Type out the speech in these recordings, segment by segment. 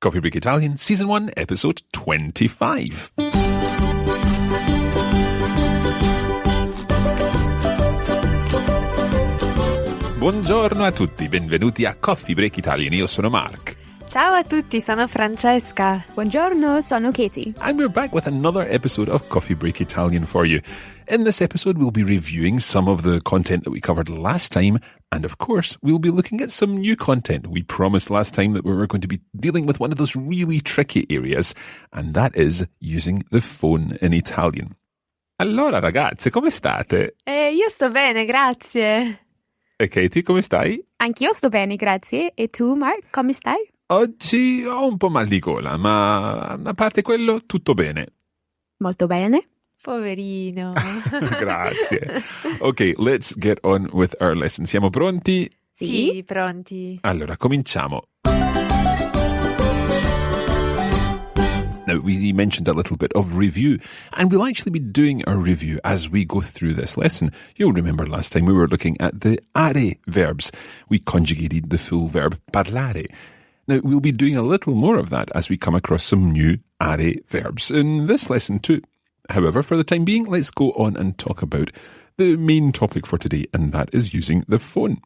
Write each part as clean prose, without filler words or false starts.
Coffee Break Italian, Season 1, Episode 25. Buongiorno a tutti, benvenuti a Coffee Break Italian. Io sono Mark. Ciao a tutti, sono Francesca. Buongiorno, sono Katie. And we're back with another episode of Coffee Break Italian for you. In this episode, we'll be reviewing some of the content that we covered last time. And of course, we'll be looking at some new content. We promised last time that we were going to be dealing with one of those really tricky areas, and that is using the phone in Italian. Allora ragazze, come state? Io sto bene, grazie. E Katie, come stai? Anch'io sto bene, grazie. E tu, Mark, come stai? Oggi ho un po' mal di gola, ma a parte quello, tutto bene. Molto bene. Poverino. Grazie. Ok, let's get on with our lesson. Siamo pronti? Sì, pronti. Allora, cominciamo. Now, we mentioned a little bit of review, and we'll actually be doing our review as we go through this lesson. You'll remember last time we were looking at the are verbs. We conjugated the full verb parlare. Now, we'll be doing a little more of that as we come across some new are verbs in this lesson too. However, for the time being, let's go on and talk about the main topic for today, and that is using the phone.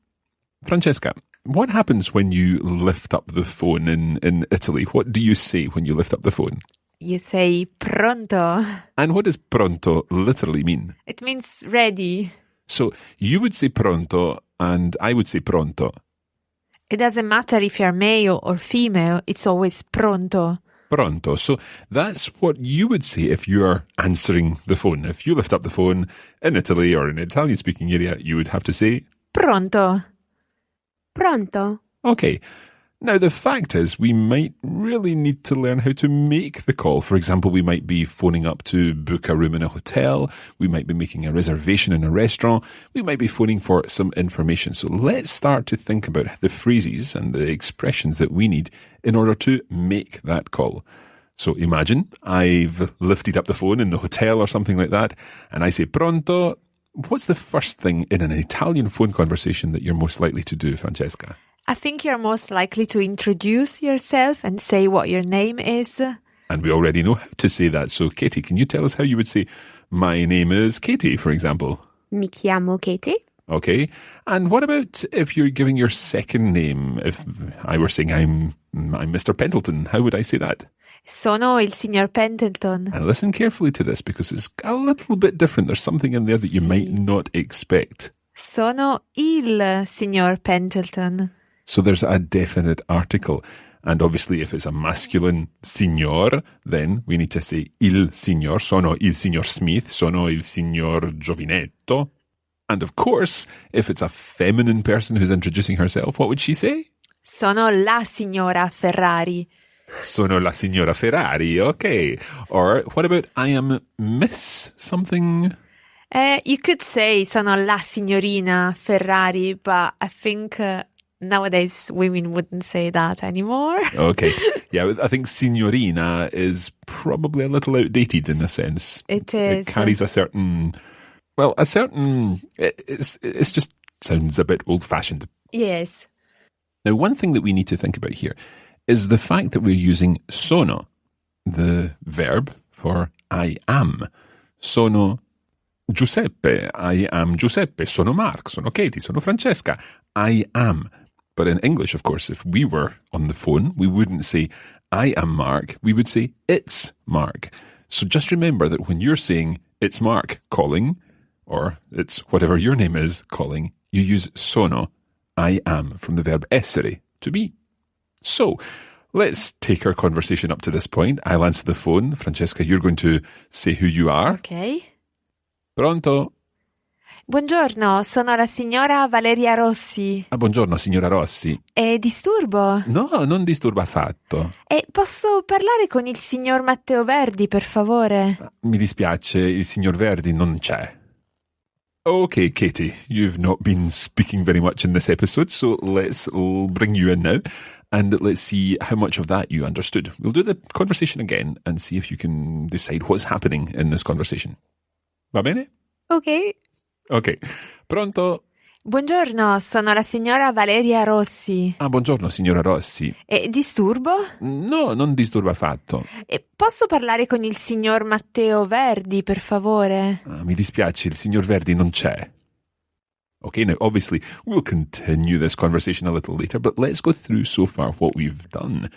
Francesca, what happens when you lift up the phone in Italy? What do you say when you lift up the phone? You say pronto. And what does pronto literally mean? It means ready. So you would say pronto and I would say pronto. It doesn't matter if you're male or female, it's always pronto. Pronto. So that's what you would say if you're answering the phone. If you lift up the phone in Italy or in an Italian-speaking area, you would have to say Pronto. Pronto. Okay. Now, the fact is, we might really need to learn how to make the call. For example, we might be phoning up to book a room in a hotel. We might be making a reservation in a restaurant. We might be phoning for some information. So let's start to think about the phrases and the expressions that we need in order to make that call. So imagine I've lifted up the phone in the hotel or something like that, and I say pronto. What's the first thing in an Italian phone conversation that you're most likely to do, Francesca? I think you're most likely to introduce yourself and say what your name is. And we already know how to say that. So, Katie, can you tell us how you would say, my name is Katie, for example? Mi chiamo Katie. Okay. And what about if you're giving your second name? If I were saying I'm Mr. Pendleton, how would I say that? Sono il signor Pendleton. And listen carefully to this because it's a little bit different. There's something in there that you might not expect. Sono il signor Pendleton. So there's a definite article. And obviously, if it's a masculine signor, then we need to say il signor. Sono il signor Smith. Sono il signor Giovinetto. And of course, if it's a feminine person who's introducing herself, what would she say? Sono la signora Ferrari. Sono la signora Ferrari. Okay. Or what about I am Miss something? You could say sono la signorina Ferrari, but I think nowadays women wouldn't say that anymore. Okay. Yeah, I think signorina is probably a little outdated in a sense. It is. It carries a certain... Well, it's just sounds a bit old-fashioned. Yes. Now, one thing that we need to think about here is the fact that we're using sono, the verb for I am. Sono Giuseppe, I am Giuseppe. Sono Mark, sono Katie, sono Francesca. I am. But in English, of course, if we were on the phone, we wouldn't say I am Mark. We would say it's Mark. So just remember that when you're saying it's Mark calling, or it's whatever your name is calling, you use sono, I am, from the verb essere, to be. So, let's take our conversation up to this point. I'll answer the phone. Francesca, you're going to say who you are. Okay. Pronto? Buongiorno, sono la signora Valeria Rossi. Buongiorno, signora Rossi. Disturbo? No, non disturba affatto. Posso parlare con il signor Matteo Verdi, per favore? Mi dispiace, il signor Verdi non c'è. Okay, Katie, you've not been speaking very much in this episode, so let's bring you in now and let's see how much of that you understood. We'll do the conversation again and see if you can decide what's happening in this conversation. Va bene? Ok. Ok. Pronto? Buongiorno, sono la signora Valeria Rossi. Ah, buongiorno, signora Rossi. Disturbo? No, non disturba affatto. Posso parlare con il signor Matteo Verdi, per favore? Mi dispiace, il signor Verdi non c'è. Okay, now obviously we'll continue this conversation a little later, but let's go through so far what we've done.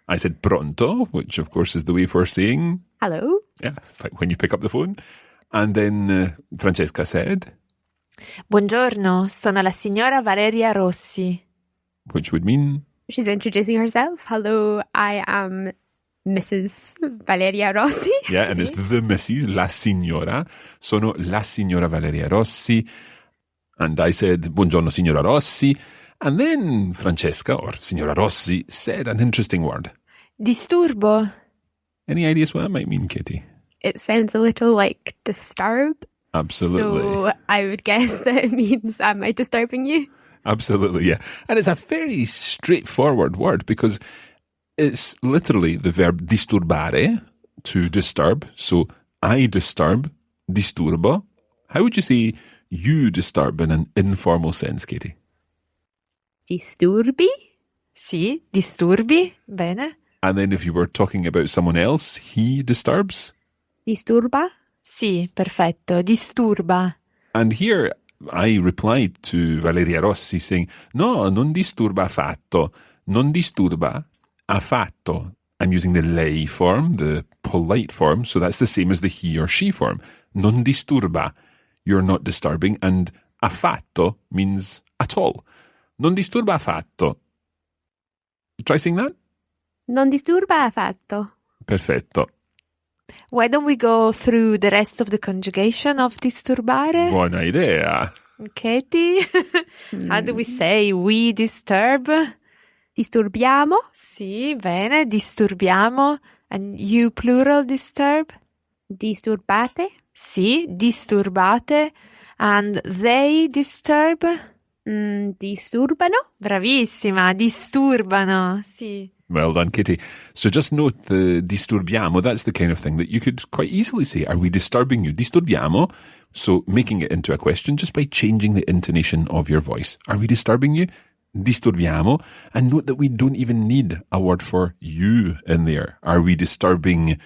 I said pronto, which of course is the way for saying... Hello? Yeah, it's like when you pick up the phone. And then Francesca said... Buongiorno, sono la signora Valeria Rossi. Which would mean... She's introducing herself. Hello, I am Mrs. Valeria Rossi. Yeah, and it's the Mrs. La Signora. Sono la signora Valeria Rossi. And I said, buongiorno, signora Rossi. And then Francesca, or signora Rossi, said an interesting word. Disturbo? Any ideas what that might mean, Katie? It sounds a little like disturb. Absolutely. So I would guess that it means, am I disturbing you? Absolutely, yeah. And it's a very straightforward word because it's literally the verb disturbare, to disturb. So I disturb, disturbo. How would you say you disturb in an informal sense, Katie? Disturbi? Sì, disturbi. Bene. And then if you were talking about someone else, he disturbs? Disturba? Sì, perfetto. Disturba. And here I replied to Valeria Rossi saying, no, non disturba affatto. Non disturba affatto. I'm using the lei form, the polite form, so that's the same as the he or she form. Non disturba. You're not disturbing. And affatto means at all. Non disturba affatto. Try saying that? Non disturba affatto. Perfetto. Why don't we go through the rest of the conjugation of disturbare? Buona idea. Katie? How do we say we disturb? Disturbiamo? Sì, bene. Disturbiamo. And you plural disturb? Disturbate? Sì, disturbate. And they disturb? Disturbano? Bravissima, disturbano. Sì. Well done, Kitty. So just note the disturbiamo, that's the kind of thing that you could quite easily say, are we disturbing you? Disturbiamo. So making it into a question just by changing the intonation of your voice. Are we disturbing you? Disturbiamo. And note that we don't even need a word for you in there. Are we disturbing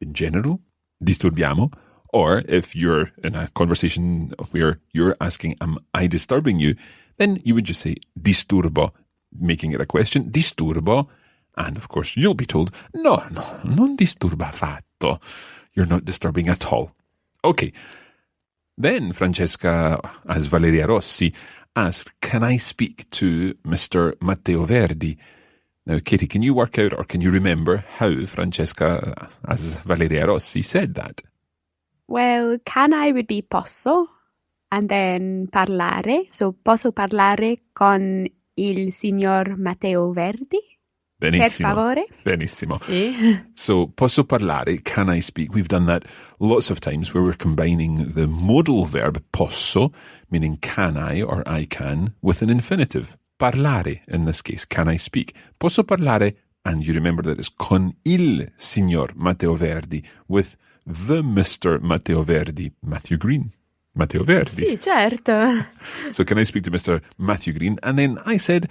in general? Disturbiamo. Or if you're in a conversation where you're asking, am I disturbing you? Then you would just say disturbo, making it a question. Disturbo. And of course, you'll be told, no, non disturba affatto. You're not disturbing at all. Okay. Then Francesca, as Valeria Rossi, asked, can I speak to Mr. Matteo Verdi? Now, Katie, can you work out or can you remember how Francesca, as Valeria Rossi, said that? Well, can I would be posso, and then parlare. So, posso parlare con il signor Matteo Verdi? Benissimo. Per favore. Benissimo. Sì. So, posso parlare, can I speak? We've done that lots of times where we're combining the modal verb posso, meaning can I or I can, with an infinitive. Parlare, in this case, can I speak? Posso parlare, and you remember that it's con il signor Matteo Verdi, with the Mr. Matteo Verdi, Matthew Green. Matteo Verdi. Sì, certo. So can I speak to Mr. Matthew Green? And then I said,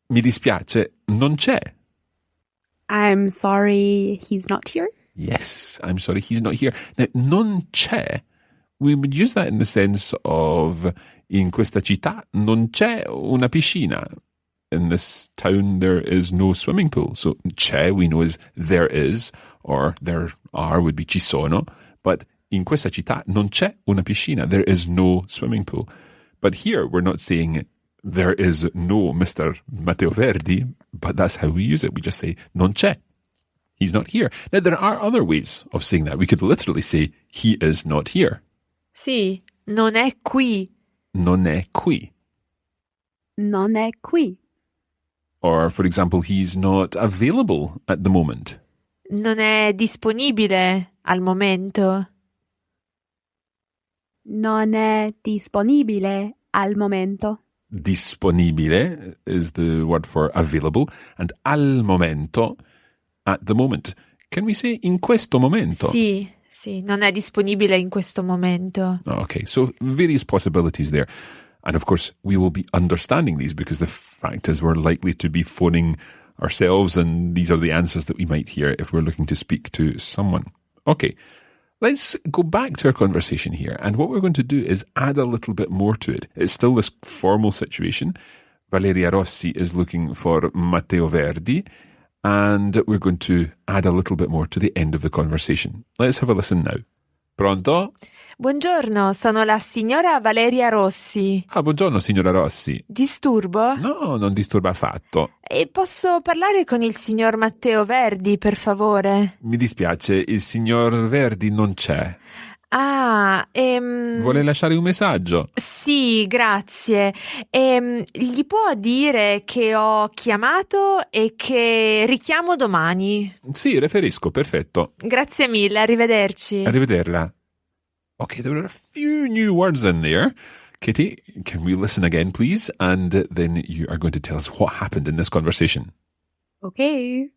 mi dispiace, non c'è. I'm sorry he's not here. Yes, I'm sorry, he's not here. Now, non c'è, we would use that in the sense of, in questa città non c'è una piscina. In this town, there is no swimming pool. So, c'è, we know is there is, or there are would be ci sono. But in questa città non c'è una piscina. There is no swimming pool. But here, we're not saying there is no Mr. Matteo Verdi, but that's how we use it. We just say non c'è. He's not here. Now, there are other ways of saying that. We could literally say he is not here. Sì, non è qui. Non è qui. Non è qui. Or, for example, he's not available at the moment. Non è disponibile al momento. Non è disponibile al momento. Disponibile is the word for available, and al momento, at the moment. Can we say in questo momento? Sì, non è disponibile in questo momento. Okay, so various possibilities there. And of course, we will be understanding these because the fact is we're likely to be phoning ourselves, and these are the answers that we might hear if we're looking to speak to someone. Okay, let's go back to our conversation here. And what we're going to do is add a little bit more to it. It's still this formal situation. Valeria Rossi is looking for Matteo Verdi, and we're going to add a little bit more to the end of the conversation. Let's have a listen now. Pronto? Buongiorno, sono la signora Valeria Rossi. Ah, buongiorno signora Rossi. Disturbo? No, non disturba affatto. E posso parlare con il signor Matteo Verdi, per favore? Mi dispiace, il signor Verdi non c'è. Ah, Vuole lasciare un messaggio? Sì, grazie. Gli può dire che ho chiamato e che richiamo domani? Sì, referisco, perfetto. Grazie mille, arrivederci. Arrivederla. Okay, there were a few new words in there. Kitty, can we listen again, please? And then you are going to tell us what happened in this conversation. Okay.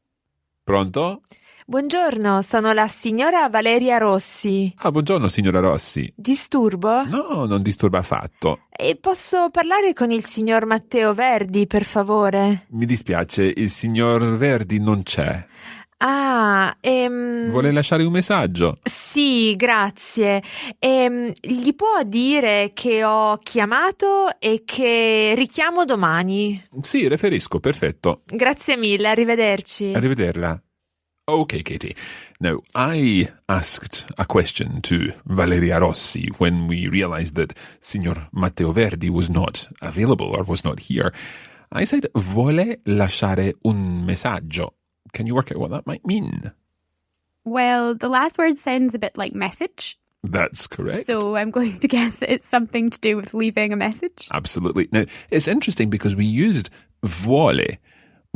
Pronto? Buongiorno, sono la signora Valeria Rossi. Ah, buongiorno signora Rossi. Disturbo? No, non disturba affatto. E posso parlare con il signor Matteo Verdi, per favore? Mi dispiace, il signor Verdi non c'è. Ah, Vuole lasciare un messaggio? Sì, grazie. Gli può dire che ho chiamato e che richiamo domani? Sì, referisco, perfetto. Grazie mille, arrivederci. Arrivederla. Okay, Katie. Now, I asked a question to Valeria Rossi when we realized that Signor Matteo Verdi was not available or was not here. I said, vuole lasciare un messaggio. Can you work out what that might mean? Well, the last word sounds a bit like message. That's correct. So I'm going to guess it's something to do with leaving a message. Absolutely. Now, it's interesting because we used vuole.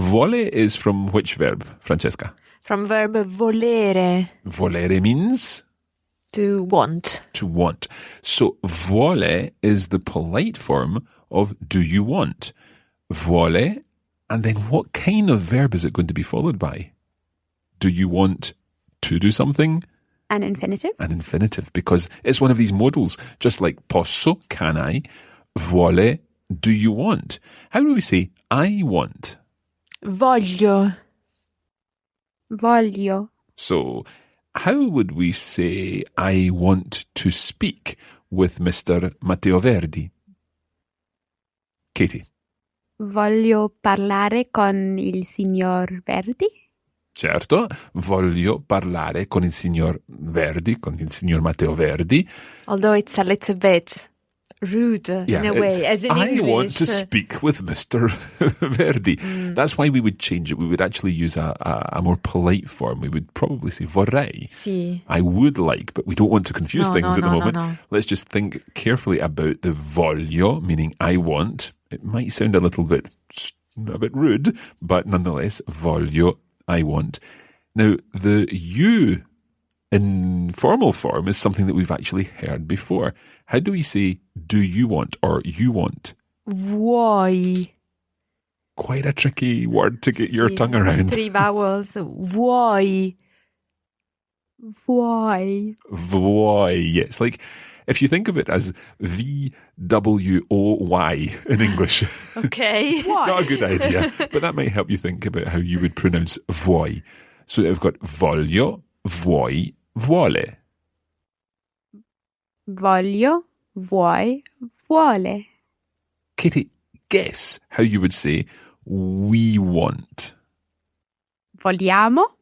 Vuole is from which verb, Francesca? From verb volere. Volere means? To want. To want. So vuole is the polite form of do you want? Vuole, and then what kind of verb is it going to be followed by? Do you want to do something? An infinitive. An infinitive, because it's one of these modals, just like posso, can I, vuole, do you want? How do we say I want? Voglio. Voglio. So, how would we say I want to speak with Mr. Matteo Verdi? Katie. Voglio parlare con il signor Verdi. Certo, voglio parlare con il signor Verdi, con il signor Matteo Verdi. Although it's a little bit rude in a way, as in I English. want to speak with Mr. Verdi. That's why we would change it. We would actually use a more polite form. We would probably say vorrei. Sì. I would like, but we don't want to confuse things at the moment. No. Let's just think carefully about the voglio, meaning I want. It might sound a bit rude, but nonetheless, voglio, I want. Now, the you in formal form is something that we've actually heard before. How do we say do you want or you want? Vuoi. Quite a tricky word to get your tongue around. 3 vowels. Vuoi. Vuoi. Vuoi. It's like if you think of it as VWOY in English. Okay. It's not a good idea, but that might help you think about how you would pronounce vuoi. So we've got voglio, vuoi, vuole. Voglio, vuoi, vuole. Katie, guess how you would say we want. Vogliamo.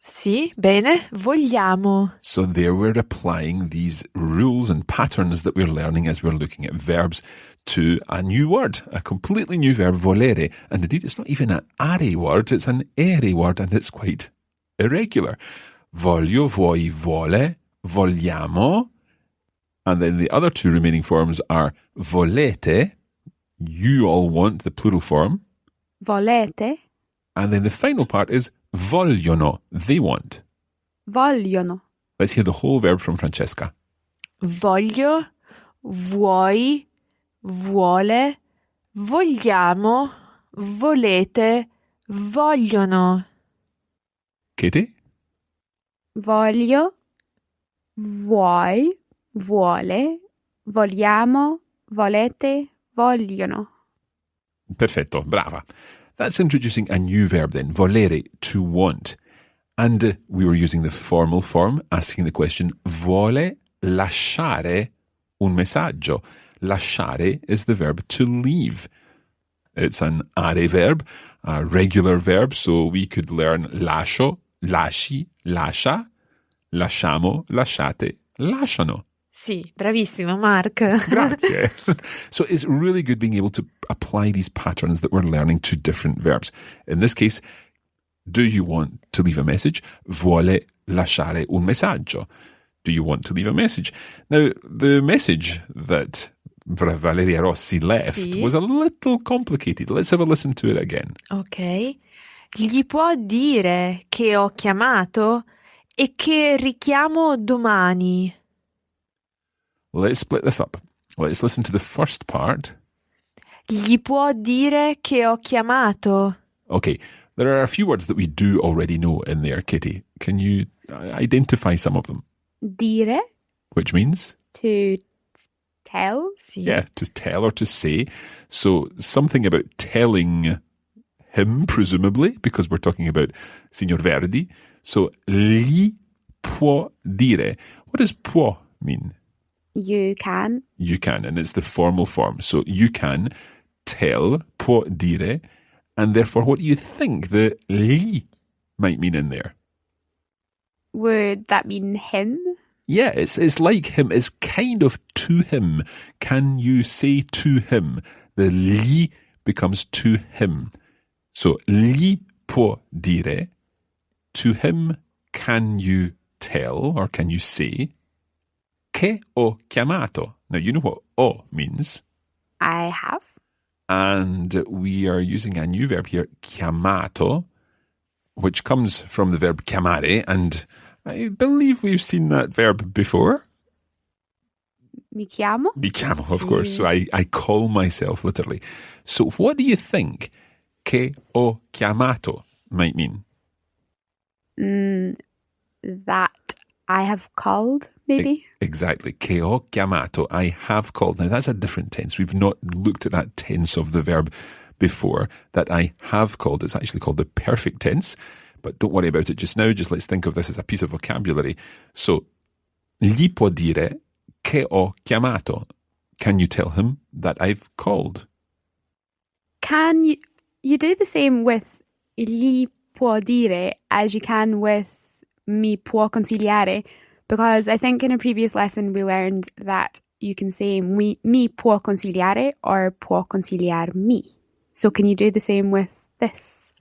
Sì, bene, vogliamo. So there we're applying these rules and patterns that we're learning as we're looking at verbs to a new word, a completely new verb, volere. And indeed, it's not even an are word, it's an ere word, and it's quite irregular. Voglio, vuoi, vuole, vogliamo. And then the other 2 remaining forms are volete, you all want, the plural form. Volete. And then the final part is vogliono, they want. Vogliono. Let's hear the whole verb from Francesca. Voglio, vuoi, vuole, vogliamo, volete, vogliono. Katie? Voglio, vuoi, vuole, vogliamo, volete, vogliono. Perfetto, brava. That's introducing a new verb then, volere, to want. And we were using the formal form, asking the question, vuole lasciare un messaggio? Lasciare is the verb to leave. It's an are verb, a regular verb, so we could learn lascio, lasci, lascia, lasciamo, lasciate, lasciano. Sì, bravissimo, Mark. Grazie. So it's really good being able to apply these patterns that we're learning to different verbs. In this case, do you want to leave a message? Vuole lasciare un messaggio. Do you want to leave a message? Now, the message that Valeria Rossi left was a little complicated. Let's have a listen to it again. Ok. Gli può dire che ho chiamato e che richiamo domani? Let's split this up. Let's listen to the first part. Gli può dire che ho chiamato? Okay, there are a few words that we do already know in there, Kitty. Can you identify some of them? Dire, Which means? to tell. Sì. Yeah, to tell or to say. So something about telling him, presumably, because we're talking about Signor Verdi. So, gli può dire. What does può mean? You can. You can, and it's the formal form. So you can tell, può dire, and therefore what do you think the gli might mean in there? Would that mean him? Yeah, it's like him. It's kind of to him. Can you say to him? The gli becomes to him. So gli può dire. To him, can you tell or can you say? Che ho chiamato. Now, you know what o means. I have. And we are using a new verb here, chiamato, which comes from the verb chiamare. And I believe we've seen that verb before. Mi chiamo. Mi chiamo, of course. So I call myself, literally. So what do you think che ho chiamato might mean? That I have called, maybe. Exactly. Che ho chiamato. I have called. Now, that's a different tense. We've not looked at that tense of the verb before. That I have called. It's actually called the perfect tense. But don't worry about it just now. Just let's think of this as a piece of vocabulary. So, gli può dire che ho chiamato. Can you tell him that I've called? Can you do the same with gli può dire as you can with mi può consigliare? Because I think in a previous lesson we learned that you can say mi può consigliare or può consigliarmi. So can you do the same with this?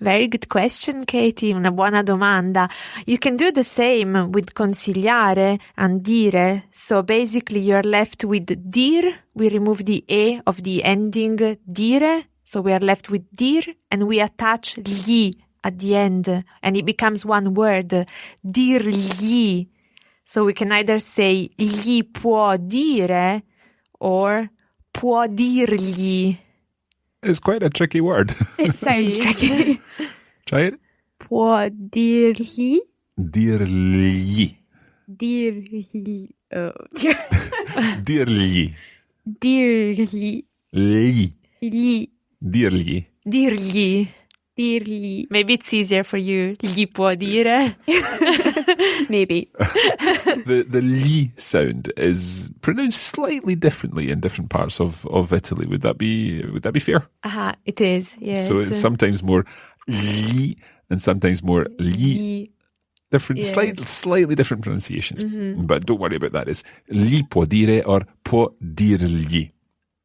Very good question, Katie. Una buona domanda. You can do the same with consigliare and dire. So basically you're left with dir. We remove the e of the ending dire. So we are left with dir and we attach gli at the end and it becomes one word. Dirgli. So we can either say gli può dire or può dirgli. It's quite a tricky word. It sounds tricky. Try it. Può dirgli. Dirgli. Dirgli. Oh. Dirgli. Dirgli. Gli. Gli. Dirgli. Dirgli. Dirgli. Maybe it's easier for you. Gli può dire. Maybe. The li sound is pronounced slightly differently in different parts of Italy. Would that be fair? It is, yes. So it's sometimes more li and sometimes more li. Different, Yes. slightly different pronunciations. But don't worry about that. It's li può dire or può dirgli.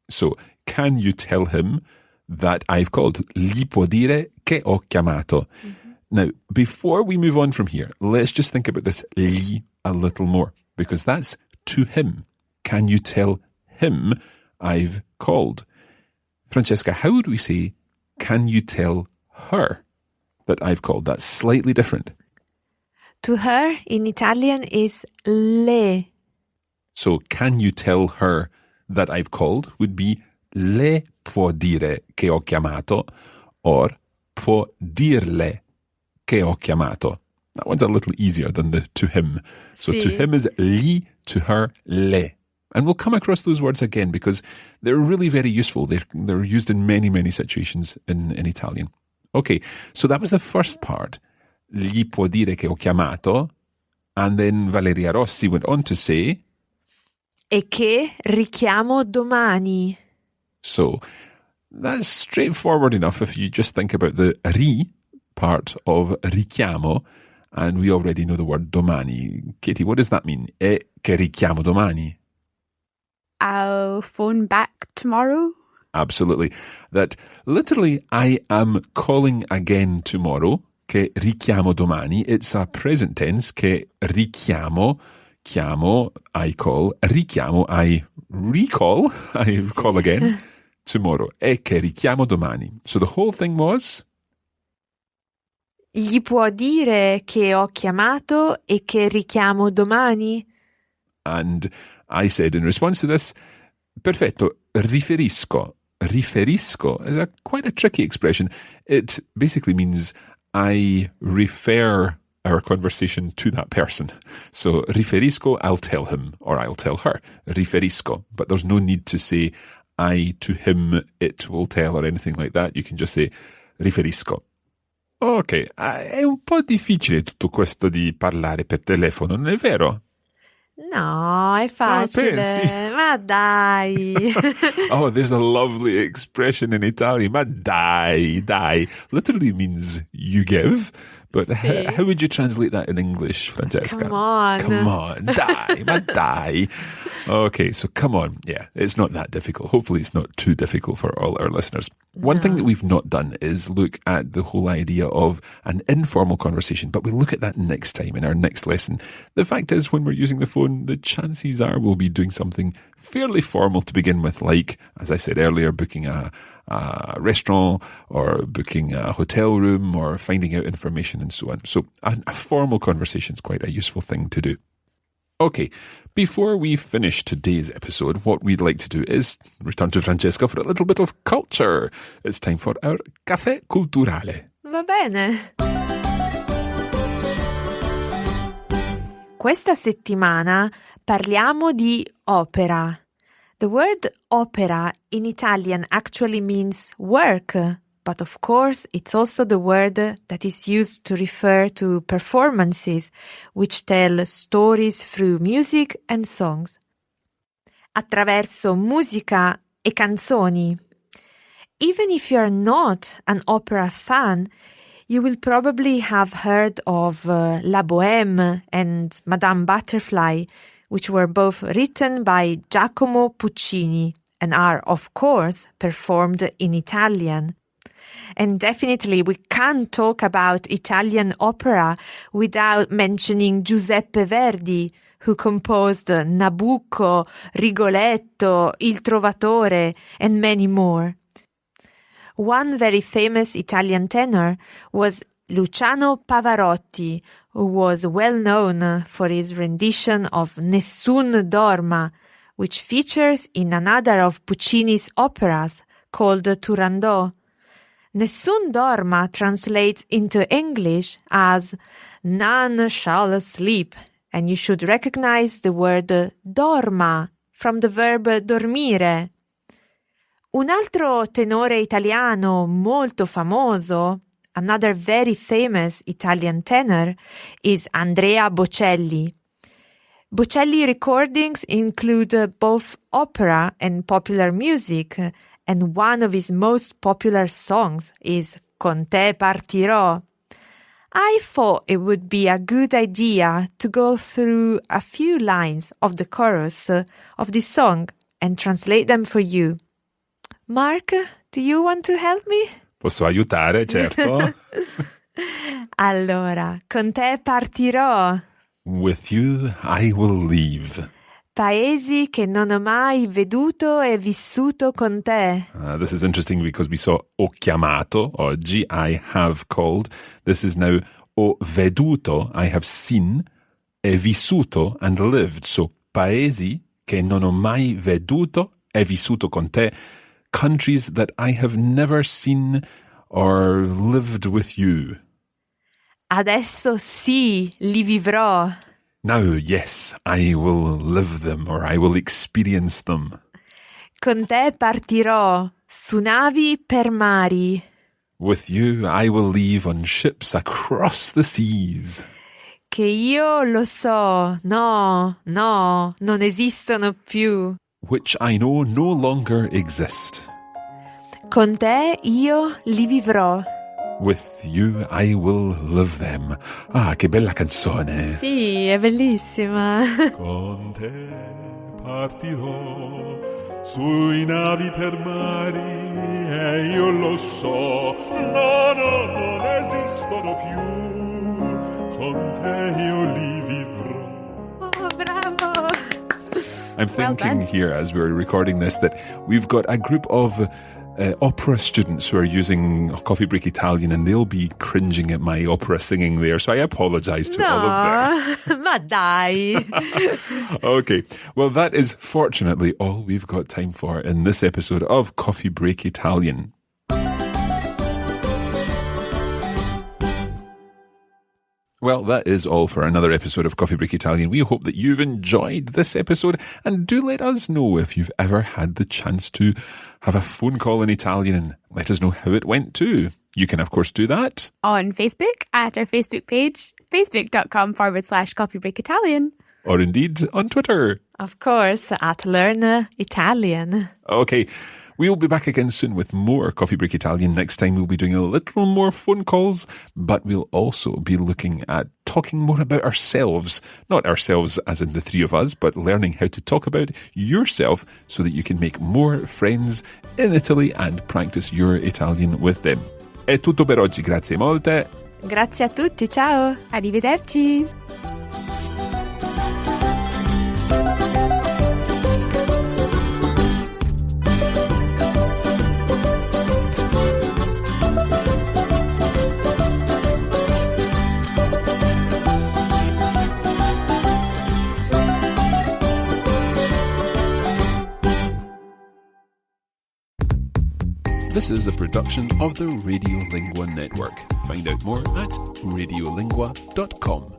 So can you tell him that I've called? Gli può dire che ho chiamato. Now, before we move on from here, let's just think about this li a little more, because that's to him. Can you tell him I've called? Francesca, how would we say, can you tell her that I've called? That's slightly different. To her in Italian is le. So, can you tell her that I've called would be le può dire che ho chiamato or può dirle che ho chiamato. That one's a little easier than the to him. So Sì. to him is li, to her le. And we'll come across those words again because they're really very useful. They're used in many, many situations in Italian. Okay, so that was the first part. Gli può dire che ho chiamato. And then Valeria Rossi went on to say, E che richiamo domani. So that's straightforward enough if you just think about the ri part of richiamo, and we already know the word domani. Katie, what does that mean? E che richiamo domani? I'll phone back tomorrow. Absolutely. That literally, I am calling again tomorrow. Che richiamo domani. It's a present tense. Che richiamo. Chiamo, I call. Richiamo, I recall. I call again tomorrow. E che richiamo domani. So the whole thing was... Gli può dire che ho chiamato e che richiamo domani? And I said in response to this, perfetto, riferisco. Riferisco is quite a tricky expression. It basically means I refer our conversation to that person. So riferisco, I'll tell him or I'll tell her. Riferisco. But there's no need to say I to him, it will tell or anything like that. You can just say riferisco. Ok, è un po' difficile tutto questo di parlare per telefono, non è vero? No, è facile. Ma dai. Oh, there's a lovely expression in Italian. Ma dai, dai. Literally means you give. But how would you translate that in English, Francesca? Come on. Come on. Dai, ma dai. Okay, so come on. Yeah, it's not that difficult. Hopefully it's not too difficult for all our listeners. One thing that we've not done is look at the whole idea of an informal conversation, but we'll look at that next time in our next lesson. The fact is, when we're using the phone, the chances are we'll be doing something fairly formal to begin with, like, as I said earlier, booking a restaurant or booking a hotel room or finding out information and so on. So a formal conversation is quite a useful thing to do. Okay, before we finish today's episode, what we'd like to do is return to Francesca for a little bit of culture. It's time for our Caffè Culturale. Va bene. Questa settimana parliamo di opera. The word opera in Italian actually means work, but of course it's also the word that is used to refer to performances which tell stories through music and songs. Attraverso musica e canzoni. Even if you're not an opera fan, you will probably have heard of La Bohème and Madame Butterfly, which were both written by Giacomo Puccini and are, of course, performed in Italian. And definitely we can't talk about Italian opera without mentioning Giuseppe Verdi, who composed Nabucco, Rigoletto, Il Trovatore, and many more. One very famous Italian tenor was Luciano Pavarotti, who was well known for his rendition of Nessun Dorma, which features in another of Puccini's operas called Turandot. Nessun Dorma translates into English as None shall sleep, and you should recognize the word dorma from the verb dormire. Un altro tenore italiano molto famoso, another very famous Italian tenor, is Andrea Bocelli. Bocelli recordings include both opera and popular music, and one of his most popular songs is Con te partirò. I thought it would be a good idea to go through a few lines of the chorus of this song and translate them for you. Mark, do you want to help me? Posso aiutare, certo. Allora, con te partirò. With you I will leave. Paesi che non ho mai veduto e vissuto con te. This is interesting because we saw ho chiamato, oggi, I have called. This is now ho veduto, I have seen, e vissuto, and lived. So, paesi che non ho mai veduto e vissuto con te. Countries that I have never seen or lived with you. Adesso sì, li vivrò. Now, yes, I will live them or I will experience them. Con te partirò su navi per mari. With you, I will leave on ships across the seas. Che io lo so, no, non esistono più. Which I know no longer exist. Con te io li vivrò. With you, I will live them. Ah, che bella canzone. Sì, è bellissima. Con te partirò sui navi per mari e io lo so, no, non esistono più. Con te io li vivrò. Oh, bravo. I'm thinking here as we're recording this that we've got a group of opera students who are using Coffee Break Italian and they'll be cringing at my opera singing there, so I apologise to all of them. Ma dai. Okay, well that is fortunately all we've got time for in this episode of Coffee Break Italian. Well, that is all for another episode of Coffee Break Italian. We hope that you've enjoyed this episode, and do let us know if you've ever had the chance to have a phone call in Italian and let us know how it went too. You can, of course, do that on Facebook at our Facebook page, facebook.com/Coffee Break Italian. Or indeed on Twitter. Of course, at Learn Italian. Okay. We'll be back again soon with more Coffee Break Italian. Next time we'll be doing a little more phone calls, but we'll also be looking at talking more about ourselves. Not ourselves as in the three of us, but learning how to talk about yourself so that you can make more friends in Italy and practice your Italian with them. È tutto per oggi, grazie molte. Grazie a tutti, ciao. Arrivederci. This is a production of the Radiolingua Network. Find out more at radiolingua.com.